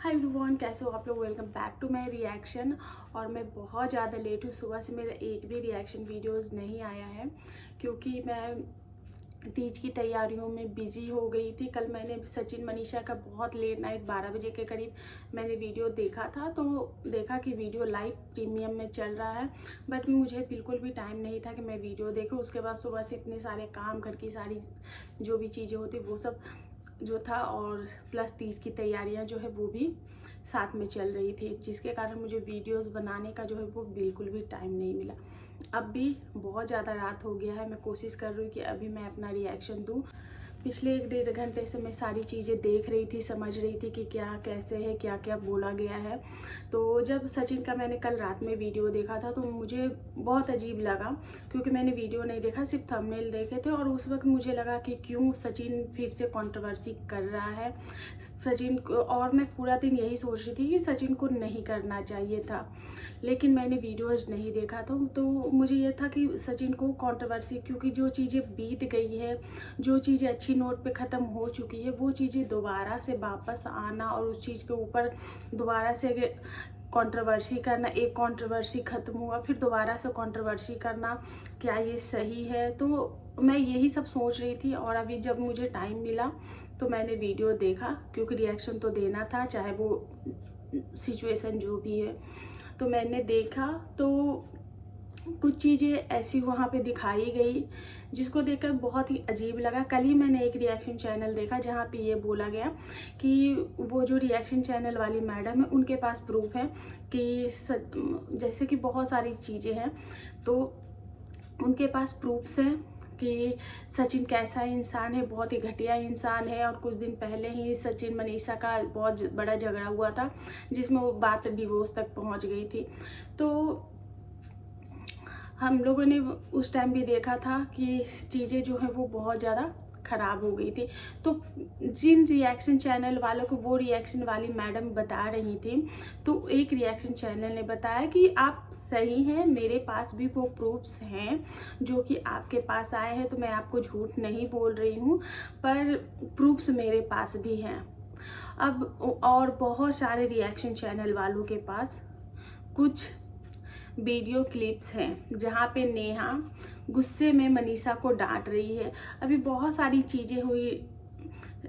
Hi everyone, कैसे हो आप लोग। Welcome back to my reaction. और मैं बहुत ज़्यादा लेट हूँ। सुबह से मेरा एक भी रिएक्शन वीडियोस नहीं आया है क्योंकि मैं तीज की तैयारियों में बिज़ी हो गई थी। कल मैंने सचिन मनीषा का बहुत लेट नाइट 12 बजे के करीब मैंने वीडियो देखा था, तो देखा कि वीडियो लाइव प्रीमियम में चल रहा है, बट मुझे बिल्कुल भी टाइम नहीं था कि मैं वीडियो देखूं। उसके बाद सुबह से इतने सारे काम, घर की सारी जो भी चीज़ें होती वो सब जो था, और प्लस तीज की तैयारियां जो है वो भी साथ में चल रही थी, जिसके कारण मुझे वीडियोस बनाने का जो है वो बिल्कुल भी टाइम नहीं मिला। अब भी बहुत ज़्यादा रात हो गया है। मैं कोशिश कर रही हूँ कि अभी मैं अपना रिएक्शन दूँ। पिछले 1-1.5 घंटे से मैं सारी चीज़ें देख रही थी, समझ रही थी कि क्या कैसे है, क्या क्या बोला गया है। तो जब सचिन का मैंने कल रात में वीडियो देखा था तो मुझे बहुत अजीब लगा, क्योंकि मैंने वीडियो नहीं देखा, सिर्फ थंबनेल देखे थे। और उस वक्त मुझे लगा कि क्यों सचिन फिर से कंट्रोवर्सी कर रहा है सचिन को। और मैं पूरा दिन यही सोच रही थी कि सचिन को नहीं करना चाहिए था, लेकिन मैंने वीडियोज नहीं देखा था। तो मुझे ये था कि सचिन को कंट्रोवर्सी, क्योंकि जो चीज़ें बीत गई है, जो चीज़ें अच्छी नोट पे ख़त्म हो चुकी है, वो चीज़ें दोबारा से वापस आना और उस चीज़ के ऊपर दोबारा से कंट्रोवर्सी करना, एक कंट्रोवर्सी ख़त्म हुआ फिर दोबारा से कंट्रोवर्सी करना, क्या ये सही है? तो मैं यही सब सोच रही थी। और अभी जब मुझे टाइम मिला तो मैंने वीडियो देखा, क्योंकि रिएक्शन तो देना था, चाहे वो सिचुएशन जो भी है। तो मैंने देखा तो कुछ चीज़ें ऐसी वहाँ पे दिखाई गई जिसको देखकर बहुत ही अजीब लगा। कल ही मैंने एक रिएक्शन चैनल देखा जहाँ पे ये बोला गया कि वो जो रिएक्शन चैनल वाली मैडम है उनके पास प्रूफ है कि जैसे कि बहुत सारी चीज़ें हैं, तो उनके पास प्रूफ्स हैं कि सचिन कैसा इंसान है, बहुत ही घटिया इंसान है। और कुछ दिन पहले ही सचिन मनीषा का बहुत बड़ा झगड़ा हुआ था जिसमें वो बात डिवोर्स तक पहुंच गई थी। तो हम लोगों ने उस टाइम भी देखा था कि चीज़ें जो है वो बहुत ज़्यादा ख़राब हो गई थी। तो जिन रिएक्शन चैनल वालों को वो रिएक्शन वाली मैडम बता रही थी, तो एक रिएक्शन चैनल ने बताया कि आप सही हैं, मेरे पास भी वो प्रूफ्स हैं जो कि आपके पास आए हैं, तो मैं आपको झूठ नहीं बोल रही हूँ, पर प्रूफ्स मेरे पास भी हैं। अब और बहुत सारे रिएक्शन चैनल वालों के पास कुछ वीडियो क्लिप्स हैं जहाँ पे नेहा गुस्से में मनीषा को डांट रही है। अभी बहुत सारी चीज़ें हुई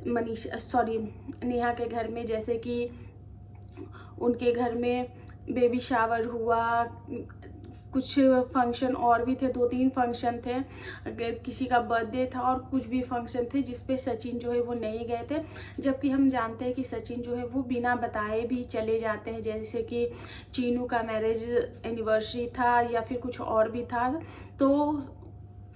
नेहा के घर में, जैसे कि उनके घर में बेबी शावर हुआ, कुछ फंक्शन और भी थे, 2-3 फंक्शन थे, अगर किसी का बर्थडे था और कुछ भी फंक्शन थे जिसपे सचिन जो है वो नहीं गए थे। जबकि हम जानते हैं कि सचिन जो है वो बिना बताए भी चले जाते हैं, जैसे कि चीनू का मैरिज एनिवर्सरी था या फिर कुछ और भी था, तो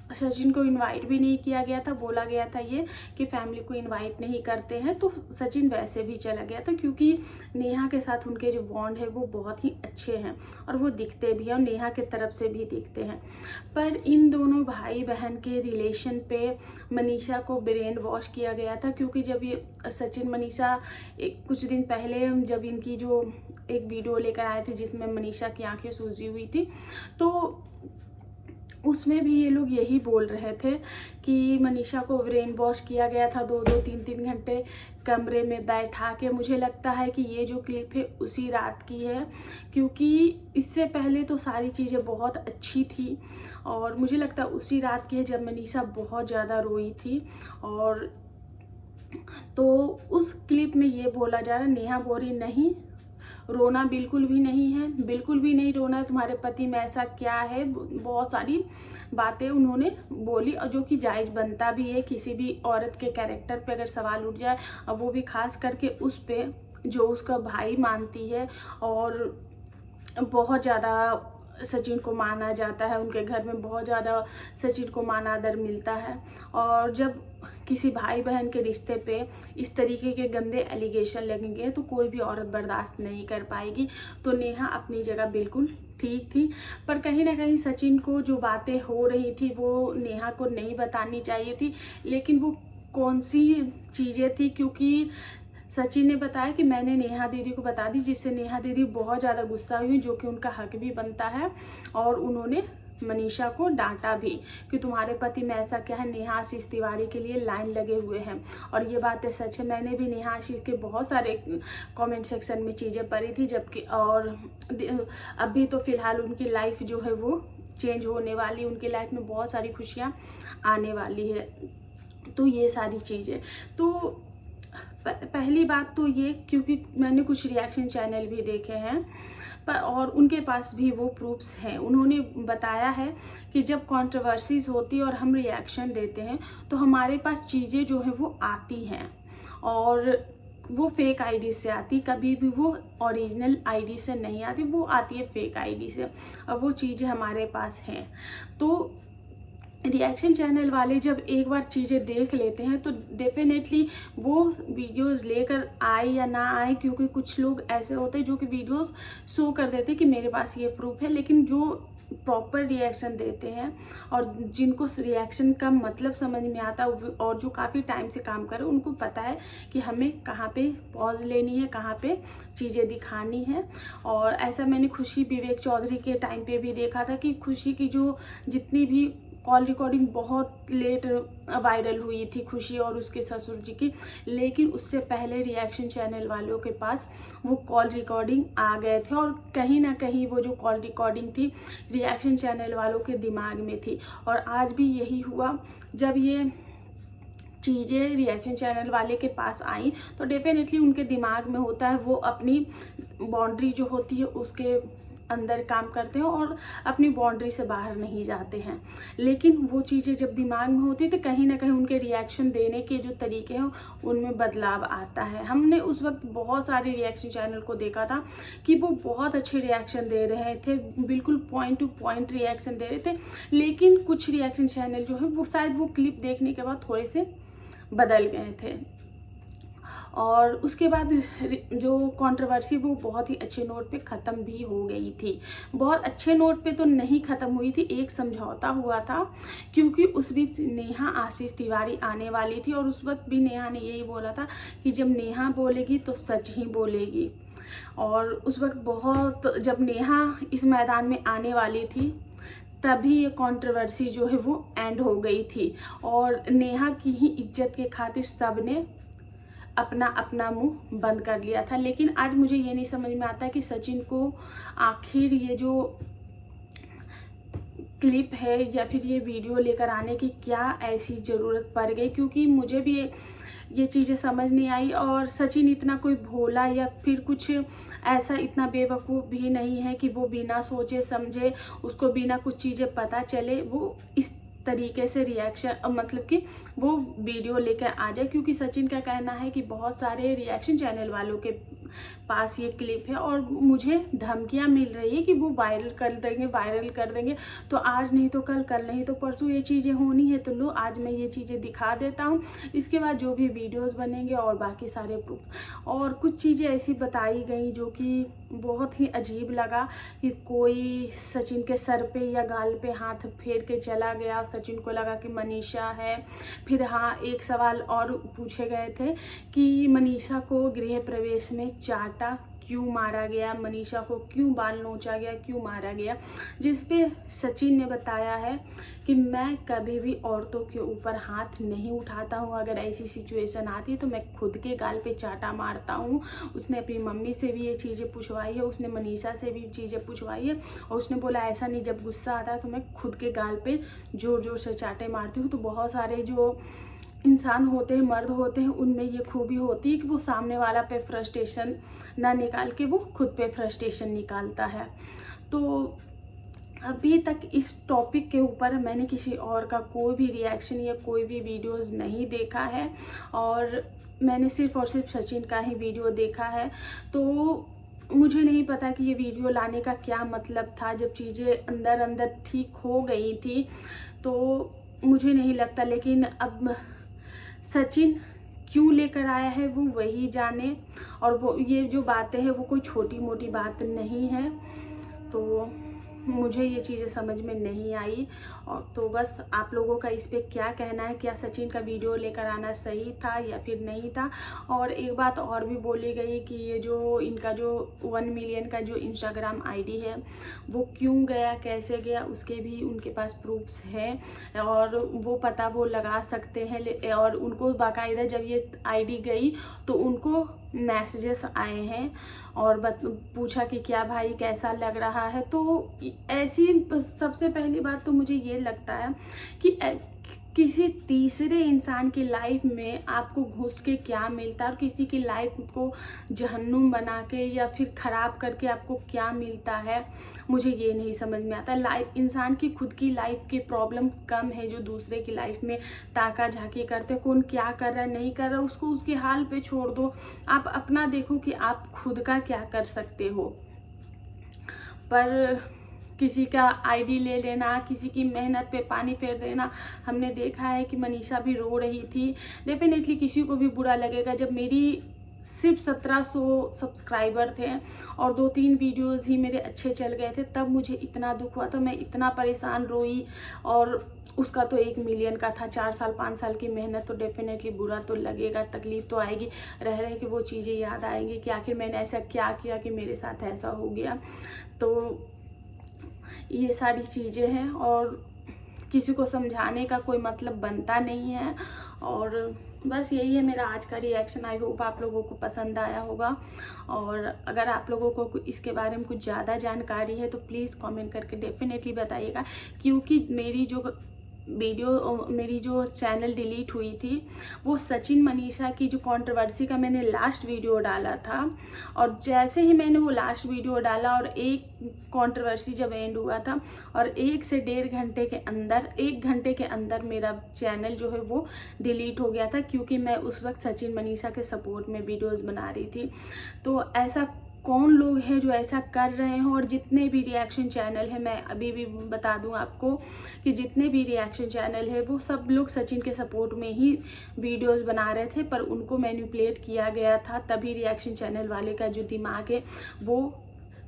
सचिन को इनवाइट भी नहीं किया गया था। बोला गया था ये कि फैमिली को इनवाइट नहीं करते हैं, तो सचिन वैसे भी चला गया था, क्योंकि नेहा के साथ उनके जो बॉन्ड है वो बहुत ही अच्छे हैं और वो दिखते भी हैं और नेहा के तरफ से भी दिखते हैं। पर इन दोनों भाई बहन के रिलेशन पे मनीषा को ब्रेन वॉश किया गया था, क्योंकि जब ये सचिन मनीषा कुछ दिन पहले जब इनकी जो एक वीडियो लेकर आए थे जिसमें मनीषा की आंखें सूजी हुई थी, तो उसमें भी ये लोग यही बोल रहे थे कि मनीषा को ब्रेन वॉश किया गया था, 2-2 3-3 घंटे कमरे में बैठा के। मुझे लगता है कि ये जो क्लिप है उसी रात की है, क्योंकि इससे पहले तो सारी चीज़ें बहुत अच्छी थी और मुझे लगता है उसी रात की है जब मनीषा बहुत ज़्यादा रोई थी। और तो उस क्लिप में ये बोला जा रहा है, नेहा बोल रही नहीं, रोना बिल्कुल भी नहीं है, बिल्कुल भी नहीं रोना है, तुम्हारे पति में ऐसा क्या है। बहुत सारी बातें उन्होंने बोली, और जो कि जायज़ बनता भी है। किसी भी औरत के कैरेक्टर पे अगर सवाल उठ जाए, और वो भी खास करके उस पे जो उसका भाई मानती है और बहुत ज़्यादा सचिन को माना जाता है, उनके घर में बहुत ज़्यादा सचिन को मान आदर मिलता है। और जब किसी भाई बहन के रिश्ते पे इस तरीके के गंदे एलिगेशन लगेंगे तो कोई भी औरत बर्दाश्त नहीं कर पाएगी। तो नेहा अपनी जगह बिल्कुल ठीक थी, पर कहीं ना कहीं सचिन को जो बातें हो रही थी वो नेहा को नहीं बतानी चाहिए थी। लेकिन वो कौन सी चीज़ें थी, क्योंकि सचिन ने बताया कि मैंने नेहा दीदी को बता दी, जिससे नेहा दीदी बहुत ज़्यादा गुस्सा हुई, जो कि उनका हक भी बनता है। और उन्होंने मनीषा को डांटा भी कि तुम्हारे पति में ऐसा क्या है, नेहा आशीष तिवारी के लिए लाइन लगे हुए हैं। और ये बातें सच है, मैंने भी नेहा आशीष के बहुत सारे कमेंट सेक्शन में चीज़ें पढ़ी थी, जबकि और अभी तो फ़िलहाल उनकी लाइफ जो है वो चेंज होने वाली, उनकी लाइफ में बहुत सारी खुशियाँ आने वाली है। तो ये सारी चीज़ें तो पहली बात तो ये, क्योंकि मैंने कुछ रिएक्शन चैनल भी देखे हैं और उनके पास भी वो प्रूफ्स हैं। उन्होंने बताया है कि जब कंट्रोवर्सीज होती है और हम रिएक्शन देते हैं तो हमारे पास चीज़ें जो है वो आती हैं और वो फेक आईडी से आती, कभी भी वो ओरिजिनल आईडी से नहीं आती, वो आती है फेक आईडी से। और वो चीज़ें हमारे पास हैं। तो रिएक्शन चैनल वाले जब एक बार चीज़ें देख लेते हैं तो डेफिनेटली वो वीडियोस लेकर आए या ना आए, क्योंकि कुछ लोग ऐसे होते हैं जो कि वीडियोस शो कर देते हैं कि मेरे पास ये प्रूफ है, लेकिन जो प्रॉपर रिएक्शन देते हैं और जिनको रिएक्शन का मतलब समझ में आता है और जो काफ़ी टाइम से काम कर रहे हैं, उनको पता है कि हमें कहाँ पे पॉज लेनी है, कहाँ पे चीज़ें दिखानी है। और ऐसा मैंने खुशी विवेक चौधरी के टाइम पे भी देखा था कि खुशी की जो जितनी भी कॉल रिकॉर्डिंग बहुत लेट वायरल हुई थी, खुशी और उसके ससुर जी की, लेकिन उससे पहले रिएक्शन चैनल वालों के पास वो कॉल रिकॉर्डिंग आ गए थे और कहीं ना कहीं वो जो कॉल रिकॉर्डिंग थी रिएक्शन चैनल वालों के दिमाग में थी। और आज भी यही हुआ, जब ये चीज़ें रिएक्शन चैनल वाले के पास आई तो डेफिनेटली उनके दिमाग में होता है, वो अपनी बाउंड्री जो होती है उसके अंदर काम करते हैं और अपनी बाउंड्री से बाहर नहीं जाते हैं। लेकिन वो चीज़ें जब दिमाग में होती है तो कहीं ना कहीं उनके रिएक्शन देने के जो तरीके हैं उनमें बदलाव आता है। हमने उस वक्त बहुत सारे रिएक्शन चैनल को देखा था कि वो बहुत अच्छे रिएक्शन दे रहे थे, बिल्कुल पॉइंट टू पॉइंट रिएक्शन दे रहे थे, लेकिन कुछ रिएक्शन चैनल जो है वो शायद वो क्लिप देखने के बाद थोड़े से बदल गए थे। और उसके बाद जो कंट्रोवर्सी वो बहुत ही अच्छे नोट पे ख़त्म भी हो गई थी। बहुत अच्छे नोट पे तो नहीं ख़त्म हुई थी, एक समझौता हुआ था, क्योंकि उस बीच नेहा आशीष तिवारी आने वाली थी और उस वक्त भी नेहा ने यही बोला था कि जब नेहा बोलेगी तो सच ही बोलेगी। और उस वक्त बहुत, जब नेहा इस मैदान में आने वाली थी तभी ये कंट्रोवर्सी जो है वो एंड हो गई थी और नेहा की ही इज्जत के खातिर सब ने अपना अपना मुंह बंद कर लिया था। लेकिन आज मुझे ये नहीं समझ में आता कि सचिन को आखिर ये जो क्लिप है या फिर ये वीडियो लेकर आने की क्या ऐसी ज़रूरत पड़ गई, क्योंकि मुझे भी ये चीज़ें समझ नहीं आई। और सचिन इतना कोई भोला या फिर कुछ ऐसा इतना बेवकूफ़ भी नहीं है कि वो बिना सोचे समझे, उसको बिना कुछ चीज़ें पता चले वो इस तरीके से रिएक्शन, मतलब कि वो वीडियो लेकर आ जाए। क्योंकि सचिन का कहना है कि बहुत सारे रिएक्शन चैनल वालों के पास ये क्लिप है और मुझे धमकियां मिल रही है कि वो वायरल कर देंगे, तो आज नहीं तो कल, कल नहीं तो परसों ये चीज़ें होनी है। तो लो आज मैं ये चीज़ें दिखा देता हूँ, इसके बाद जो भी वीडियोस बनेंगे और बाकी सारे प्रूफ। और कुछ चीज़ें ऐसी बताई गई जो कि बहुत ही अजीब लगा कि कोई सचिन के सर पे या गाल पे हाथ फेर के चला गया, सचिन को लगा कि मनीषा है। फिर हाँ, एक सवाल और पूछे गए थे कि मनीषा को गृह प्रवेश में चाटा क्यों मारा गया, मनीषा को क्यों बाल नोचा गया, क्यों मारा गया, जिस पे सचिन ने बताया है कि मैं कभी भी औरतों के ऊपर हाथ नहीं उठाता हूँ, अगर ऐसी सिचुएशन आती है तो मैं खुद के गाल पे चाटा मारता हूँ। उसने अपनी मम्मी से भी ये चीज़ें पूछवाई है, उसने मनीषा से भी चीज़ें पूछवाई है और उसने बोला ऐसा नहीं, जब गुस्सा आता है तो मैं खुद के गाल पे ज़ोर ज़ोर से चाटे मारती हूँ। तो बहुत सारे जो इंसान होते हैं, मर्द होते हैं, उनमें ये खूबी होती है कि वो सामने वाला पे फ्रस्ट्रेशन ना निकाल के वो खुद पे फ्रस्ट्रेशन निकालता है। तो अभी तक इस टॉपिक के ऊपर मैंने किसी और का कोई भी रिएक्शन या कोई भी वीडियोस नहीं देखा है और मैंने सिर्फ और सिर्फ सचिन का ही वीडियो देखा है। तो मुझे नहीं पता कि ये वीडियो लाने का क्या मतलब था। जब चीज़ें अंदर अंदर ठीक हो गई थी तो मुझे नहीं लगता, लेकिन अब सचिन क्यों लेकर आया है वो वही जाने। और वो ये जो बातें हैं वो कोई छोटी मोटी बात नहीं है। तो मुझे ये चीज़ें समझ में नहीं आई। और तो बस आप लोगों का इस पे क्या कहना है, क्या सचिन का वीडियो लेकर आना सही था या फिर नहीं था। और एक बात और भी बोली गई कि ये जो इनका जो 1 मिलियन का जो इंस्टाग्राम आईडी है वो क्यों गया, कैसे गया, उसके भी उनके पास प्रूफ्स हैं और वो पता वो लगा सकते हैं। और उनको बाकायदा जब ये आईडी गई तो उनको मैसेजेस आए हैं और पूछा कि क्या भाई कैसा लग रहा है। तो ऐसी सबसे पहली बात तो मुझे ये लगता है कि किसी तीसरे इंसान की लाइफ में आपको घुस के क्या मिलता है और किसी की लाइफ को जहन्नुम बना के या फिर ख़राब करके आपको क्या मिलता है, मुझे ये नहीं समझ में आता। लाइफ इंसान की खुद की लाइफ के प्रॉब्लम कम है जो दूसरे की लाइफ में ताका झाकी करते। कौन क्या कर रहा है नहीं कर रहा उसको उसके हाल पे छोड़ दो, आप अपना देखो कि आप खुद का क्या कर सकते हो। पर किसी का आईडी ले लेना, किसी की मेहनत पे पानी फेर देना। हमने देखा है कि मनीषा भी रो रही थी। डेफिनेटली किसी को भी बुरा लगेगा। जब मेरी सिर्फ 1700 सब्सक्राइबर थे और 2-3 वीडियोस ही मेरे अच्छे चल गए थे, तब मुझे इतना दुख हुआ था, मैं इतना परेशान रोई। और उसका तो 1 मिलियन का था, 4 साल 5 साल की मेहनत, तो डेफिनेटली बुरा तो लगेगा, तकलीफ तो आएगी। रह रहे कि वो चीज़ें याद आएंगी कि आखिर मैंने ऐसा क्या किया कि मेरे साथ ऐसा हो गया। तो ये सारी चीज़ें हैं और किसी को समझाने का कोई मतलब बनता नहीं है। और बस यही है मेरा आज का रिएक्शन। आई होप आप लोगों को पसंद आया होगा। और अगर आप लोगों को इसके बारे में कुछ ज़्यादा जानकारी है तो प्लीज़ कमेंट करके डेफिनेटली बताइएगा, क्योंकि मेरी जो चैनल डिलीट हुई थी वो सचिन मनीषा की जो कंट्रोवर्सी का मैंने लास्ट वीडियो डाला था। और जैसे ही मैंने वो लास्ट वीडियो डाला और एक कंट्रोवर्सी जब एंड हुआ था और 1 से 1.5 घंटे के अंदर 1 घंटे के अंदर मेरा चैनल जो है वो डिलीट हो गया था, क्योंकि मैं उस वक्त सचिन मनीषा के सपोर्ट में वीडियोज़ बना रही थी। तो ऐसा कौन लोग हैं जो ऐसा कर रहे हैं। और जितने भी रिएक्शन चैनल हैं, मैं अभी भी बता दूं आपको कि जितने भी रिएक्शन चैनल है वो सब लोग सचिन के सपोर्ट में ही वीडियोस बना रहे थे, पर उनको मैनिपुलेट किया गया था। तभी रिएक्शन चैनल वाले का जो दिमाग है वो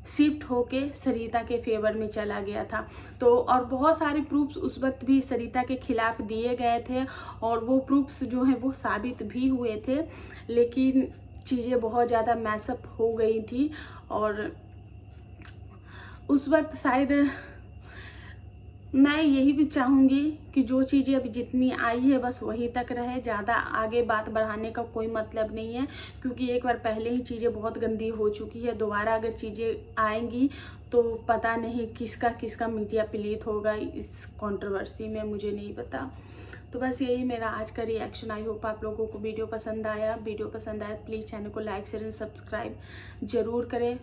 शिफ्ट होके सरिता के फेवर में चला गया था। तो और बहुत सारे प्रूफ्स उस वक्त भी सरिता के खिलाफ दिए गए थे और वो प्रूफ्स जो हैं वो साबित भी हुए थे, लेकिन चीज़ें बहुत ज़्यादा मैसअप हो गई थी। और उस वक्त शायद मैं यही भी चाहूँगी कि जो चीज़ें अभी जितनी आई है बस वहीं तक रहे, ज़्यादा आगे बात बढ़ाने का कोई मतलब नहीं है, क्योंकि एक बार पहले ही चीज़ें बहुत गंदी हो चुकी है। दोबारा अगर चीज़ें आएंगी तो पता नहीं किसका किसका मीडिया प्लीत होगा इस कंट्रोवर्सी में, मुझे नहीं पता। तो बस यही मेरा आज का रिएक्शन। आई होप आप लोगों को वीडियो पसंद आया प्लीज़ चैनल को लाइक शेयर एंड सब्सक्राइब ज़रूर करें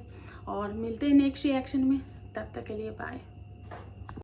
और मिलते हैं नेक्स्ट रिएक्शन में। तब तक के लिए बाय।